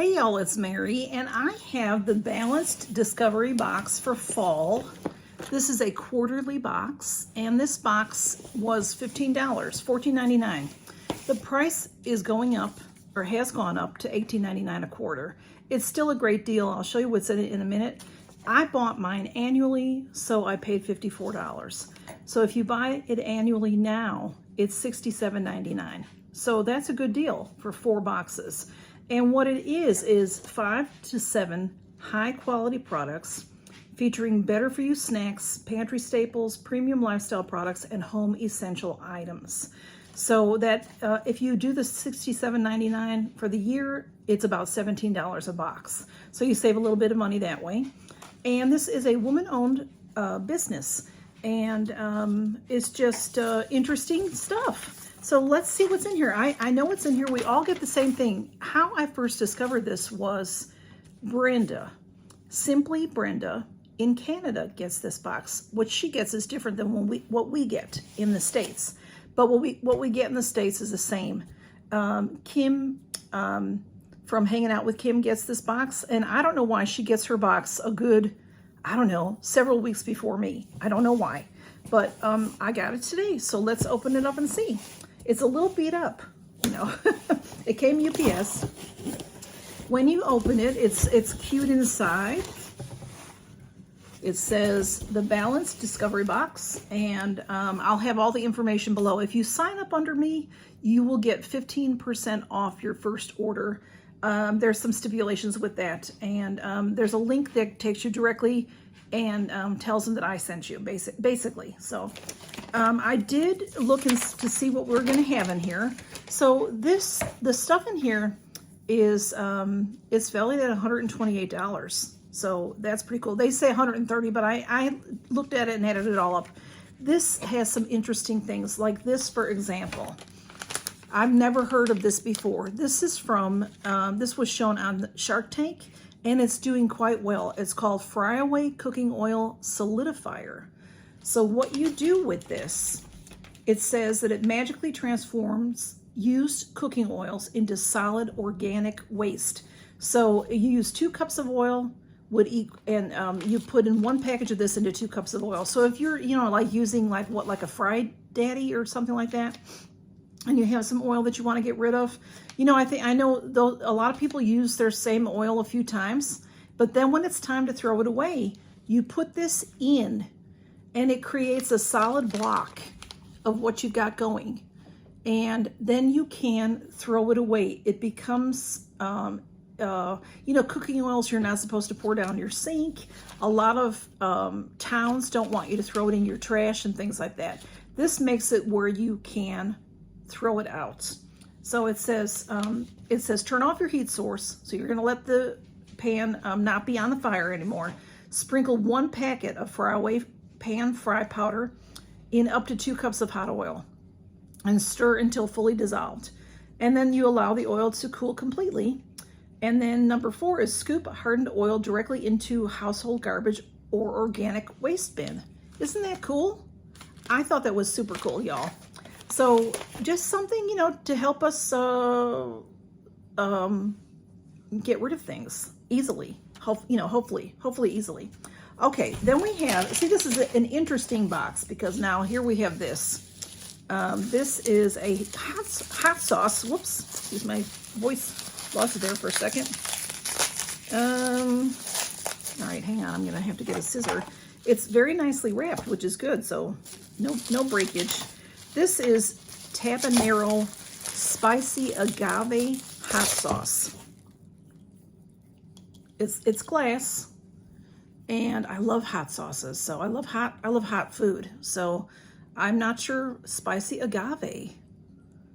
Hey y'all, it's Mary, and I have the Balanced Discovery Box for fall. This is a quarterly box, and this box was $15, $14.99. The price is going up, or has gone up, to $18.99 a quarter. It's still a great deal. I'll show you what's in it in a minute. I bought mine annually, so I paid $54. So if you buy it annually now, it's $67.99. So that's a good deal for 4 boxes. And what it is 5 to 7 high quality products featuring better for you snacks, pantry staples, premium lifestyle products, and home essential items. So that if you do the $67.99 for the year, it's about $17 a box. So you save a little bit of money that way. And this is a woman-owned business, and it's just interesting stuff. So let's see what's in here. I know what's in here. We all get the same thing. How I first discovered this was Brenda, Simply Brenda in Canada gets this box. What she gets is different than what we get in the States. But what we get in the States is the same. Kim from Hanging Out with Kim gets this box, and I don't know why she gets her box a good, I don't know, several weeks before me. I don't know why, but I got it today. So let's open it up and see. It's a little beat up, you know. It came UPS. When you open it, it's cute inside. It says the Balanced Discovery Box, and I'll have all the information below. If you sign up under me, you will get 15% off your first order. There's some stipulations with that, and there's a link that takes you directly and tells them that I sent you, basically. So I did look to see what we're going to have in here. So the stuff in here is it's valued at $128. So that's pretty cool. They say $130, but I looked at it and added it all up. This has some interesting things, like this, for example. I've never heard of this before. This is from, this was shown on Shark Tank, and it's doing quite well. It's called Fry Away Cooking Oil Solidifier. So what you do with this, it says that it magically transforms used cooking oils into solid organic waste. So you use 2 cups of oil, and you put in 1 package of this into 2 cups of oil. So if you're, you know, like using like a Fried Daddy or something like that, and you have some oil that you want to get rid of, you know, I know a lot of people use their same oil a few times, but then when it's time to throw it away, you put this in, and it creates a solid block of what you've got going, and then you can throw it away. It becomes, you know, cooking oils you're not supposed to pour down your sink. A lot of towns don't want you to throw it in your trash and things like that. This makes it where you can throw it out. So it says turn off your heat source. So you're going to let the pan not be on the fire anymore. Sprinkle 1 packet of Fry Away pan fry powder in up to 2 cups of hot oil, and stir until fully dissolved. And then you allow the oil to cool completely. And then number 4 is scoop hardened oil directly into household garbage or organic waste bin. Isn't that cool? I thought that was super cool, y'all. So just something, you know, to help us get rid of things easily. You know, hopefully easily. Okay, then we have, see, this is an interesting box, because now here we have this. This is a hot sauce. Whoops, excuse my voice, lost it there for a second. All right, hang on, I'm gonna have to get a scissor. It's very nicely wrapped, which is good, so no breakage. This is Tabanero Spicy Agave Hot Sauce. It's glass, and I love hot sauces, so I love hot food. So I'm not sure, spicy agave.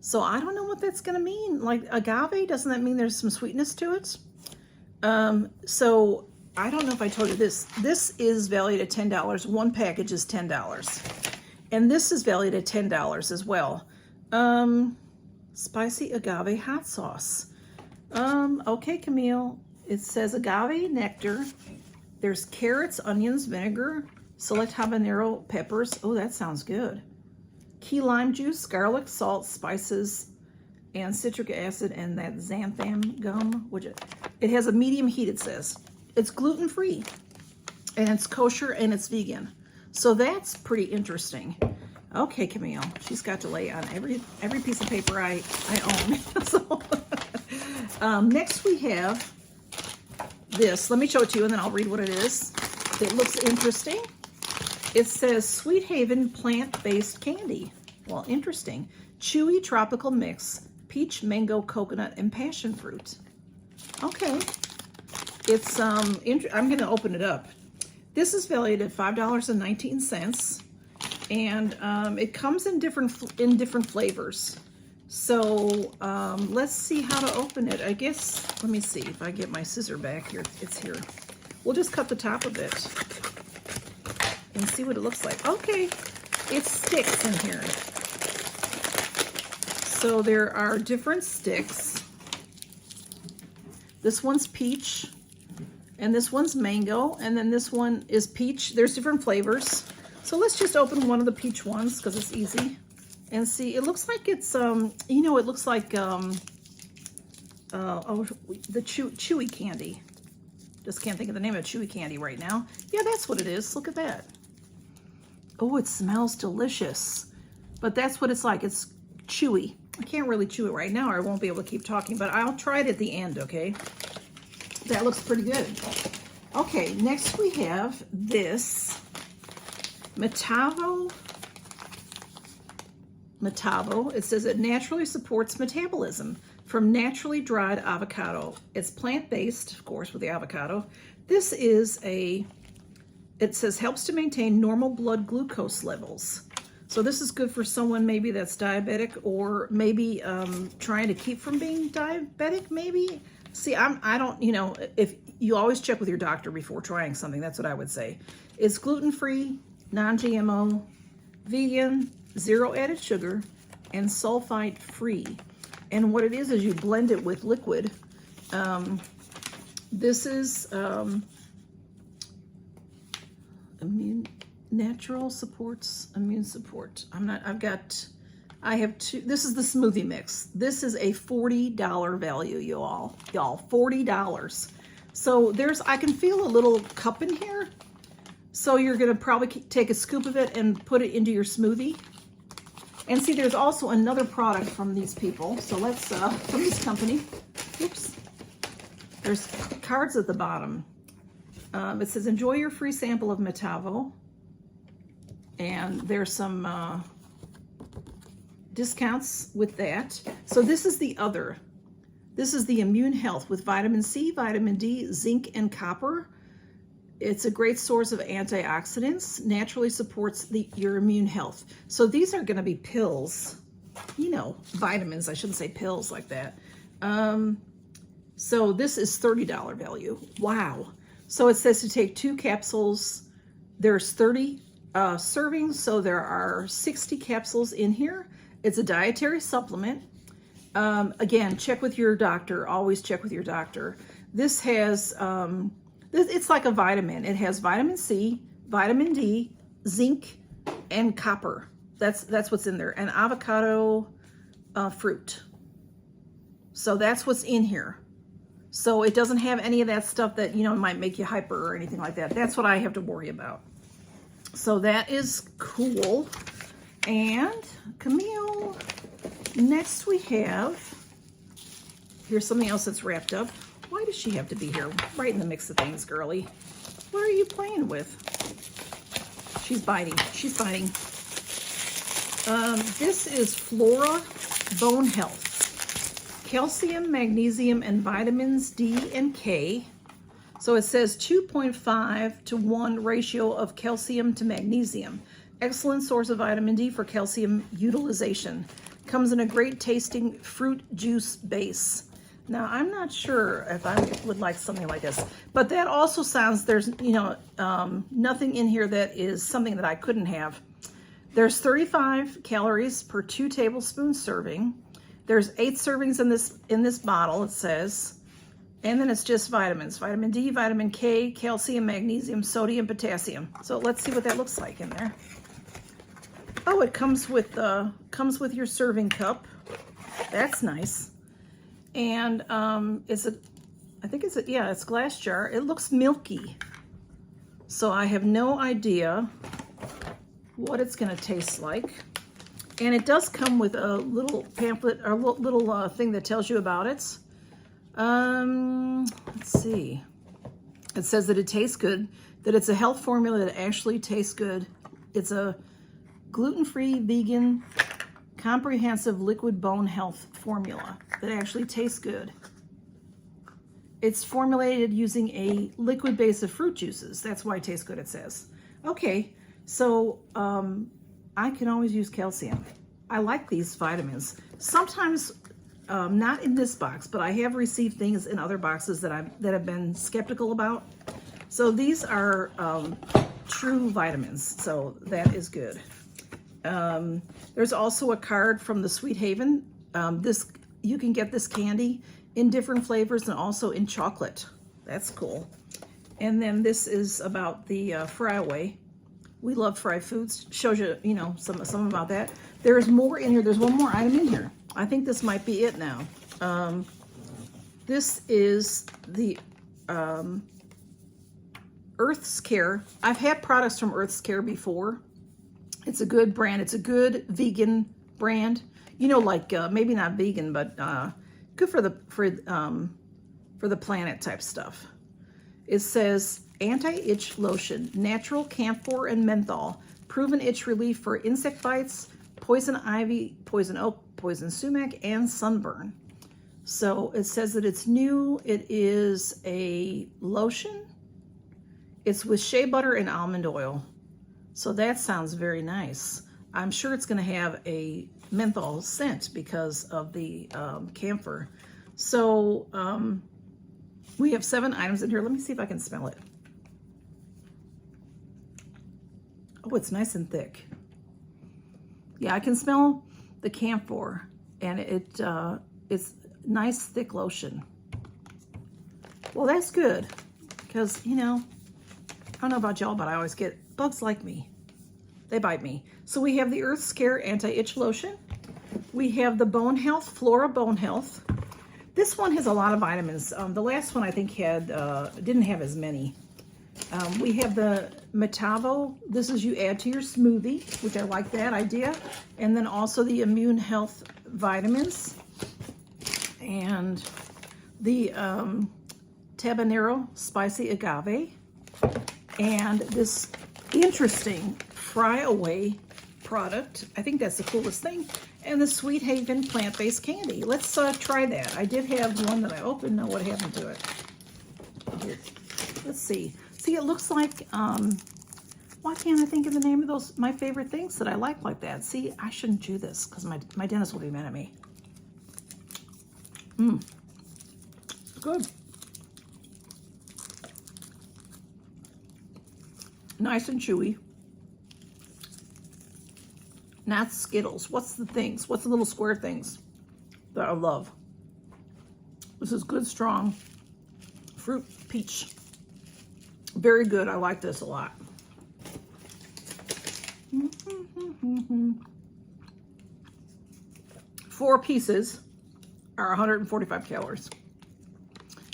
So I don't know what that's gonna mean. Like, agave, doesn't that mean there's some sweetness to it? So I don't know if I told you this. This is valued at $10. 1 package is $10. And this is valued at $10 as well. Spicy agave hot sauce. Okay, Camille. It says agave nectar. There's carrots, onions, vinegar, select habanero peppers. Oh, that sounds good. Key lime juice, garlic, salt, spices, and citric acid and that xanthan gum, which it has a medium heat, it says. It's gluten-free, and it's kosher, and it's vegan. So that's pretty interesting. Okay, Camille, she's got to lay on every piece of paper I own. So, next we have this. Let me show it to you, and then I'll read what it is. It looks interesting. It says Sweet Haven plant-based candy. Well, interesting. Chewy tropical mix, peach, mango, coconut, and passion fruit. Okay. It's I'm going to open it up. This is valued at $5.19, and it comes in different flavors. So let's see how to open it. I guess, let me see if I get my scissor back here. It's here. We'll just cut the top of it and see what it looks like. Okay, it sticks in here. So there are different sticks. This one's peach, and this one's mango, and then this one is peach. There's different flavors. So let's just open one of the peach ones because it's easy. And see, it looks like it's, you know, it looks like, the chewy candy. Just can't think of the name of chewy candy right now. Yeah, that's what it is. Look at that. Oh, it smells delicious. But that's what it's like. It's chewy. I can't really chew it right now, or I won't be able to keep talking, but I'll try it at the end, okay? That looks pretty good. Okay, next we have this Metabo. It says it naturally supports metabolism from naturally dried avocado. It's plant-based, of course, with the avocado. This is it says helps to maintain normal blood glucose levels. So this is good for someone maybe that's diabetic, or maybe trying to keep from being diabetic, maybe. See, I don't, you know, if you always check with your doctor before trying something, that's what I would say. It's gluten-free, non-GMO, vegan, zero added sugar, and sulfite free. And what it is you blend it with liquid. This is natural supports immune support. I have two. This is the smoothie mix. This is a $40 value, y'all, $40. So I can feel a little cup in here. So you're gonna probably take a scoop of it and put it into your smoothie. And see, there's also another product from these people. So let's, from this company. Oops. There's cards at the bottom. It says, enjoy your free sample of Metabo. And there's some discounts with that. So this is the other. This is the Immune Health with vitamin C, vitamin D, zinc, and copper. It's a great source of antioxidants, naturally supports your immune health. So these are gonna be pills, you know, vitamins, I shouldn't say pills like that. So this is $30 value, wow. So it says to take 2 capsules, there's 30 servings, so there are 60 capsules in here. It's a dietary supplement. Again, check with your doctor, always check with your doctor. This has, it's like a vitamin. It has vitamin C, vitamin D, zinc, and copper. That's what's in there. And avocado fruit. So that's what's in here. So it doesn't have any of that stuff that, you know, might make you hyper or anything like that. That's what I have to worry about. So that is cool. And Camille, next we have, here's something else that's wrapped up. Why does she have to be here right in the mix of things, girly? What are you playing with? She's biting. She's biting. This is Flora Bone Health. Calcium, magnesium, and vitamins D and K. So it says 2.5 to 1 ratio of calcium to magnesium. Excellent source of vitamin D for calcium utilization. Comes in a great tasting fruit juice base. Now, I'm not sure if I would like something like this, but that also sounds, there's, you know, nothing in here that is something that I couldn't have. There's 35 calories per 2 tablespoons serving. There's 8 servings in this bottle, it says. And then it's just vitamins, vitamin D, vitamin K, calcium, magnesium, sodium, potassium. So let's see what that looks like in there. Oh, it comes with your serving cup. That's nice. And it's a, I think it's a, yeah, it's glass jar. It looks milky. So I have no idea what it's going to taste like. And it does come with a little pamphlet or little thing that tells you about it. Let's see. It says that it tastes good, that it's a health formula that actually tastes good. It's a gluten-free, vegan, comprehensive liquid bone health formula that actually tastes good. It's formulated using a liquid base of fruit juices. That's why it tastes good, it says. Okay, so I can always use calcium. I like these vitamins. Sometimes, not in this box, but I have received things in other boxes that have been skeptical about. So these are true vitamins, so that is good. There's also a card from the Sweet Haven. You can get this candy in different flavors and also in chocolate. That's cool. And then this is about the fry away. We love fried foods. Shows you, you know, some about that. There's more in here. There's one more item in here. I think this might be it now. This is the Earth's Care. I've had products from Earth's Care before. It's a good brand. It's a good vegan brand. You know, like maybe not vegan, but good for the planet type stuff. It says anti-itch lotion, natural camphor and menthol, proven itch relief for insect bites, poison ivy, poison oak, poison sumac, and sunburn. So it says that it's new. It is a lotion. It's with shea butter and almond oil. So that sounds very nice. I'm sure it's going to have a menthol scent because of the camphor. So we have 7 items in here. Let me see if I can smell it. Oh, it's nice and thick. Yeah, I can smell the camphor, and it's nice thick lotion. Well, that's good because, you know, I don't know about y'all, but I always get bugs like me. They bite me. So we have the Earth's Care Anti-Itch Lotion. We have the Bone Health, Flora Bone Health. This one has a lot of vitamins. The last one I think had didn't have as many. We have the Metabo. This is you add to your smoothie, which I like that idea. And then also the Immune Health Vitamins. And the Tabanero Spicy Agave. And this interesting fry away product. I think that's the coolest thing. And the Sweet Haven plant-based candy. Let's try that. I did have one that I opened. Know what happened to it. Here. Let's see. See, it looks like, why can't I think of the name of those, my favorite things that I like that? See, I shouldn't chew this because my dentist will be mad at me. Good. Nice and chewy. Not Skittles. What's the things? What's the little square things that I love? This is good, strong fruit peach. Very good. I like this a lot. 4 pieces are 145 calories.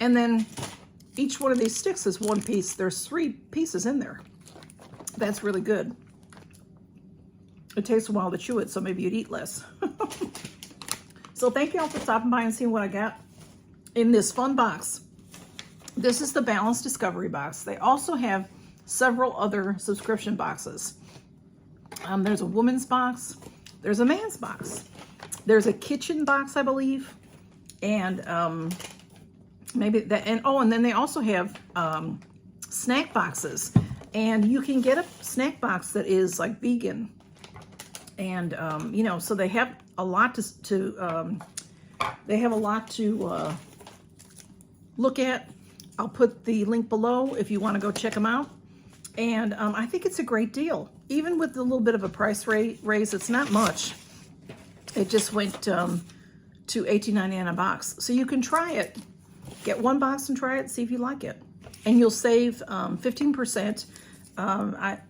And then each one of these sticks is 1 piece. There's 3 pieces in there. That's really good. It takes a while to chew it, so maybe you'd eat less. So thank you all for stopping by and seeing what I got in this fun box. This is the Balanced Discovery Box. They also have several other subscription boxes. There's a woman's box. There's a man's box. There's a kitchen box, I believe. And maybe that, and then they also have snack boxes. And you can get a snack box that is like vegan. And, you know, so they have a lot to look at. I'll put the link below if you want to go check them out. And I think it's a great deal. Even with a little bit of a price raise, it's not much. It just went to $18.99 a box. So you can try it. Get 1 box and try it, see if you like it. And you'll save 15%.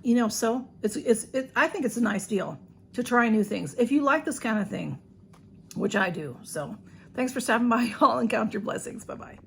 You know, so I think it's a nice deal to try new things. If you like this kind of thing, which I do. So thanks for stopping by, y'all, and count your blessings. Bye-bye.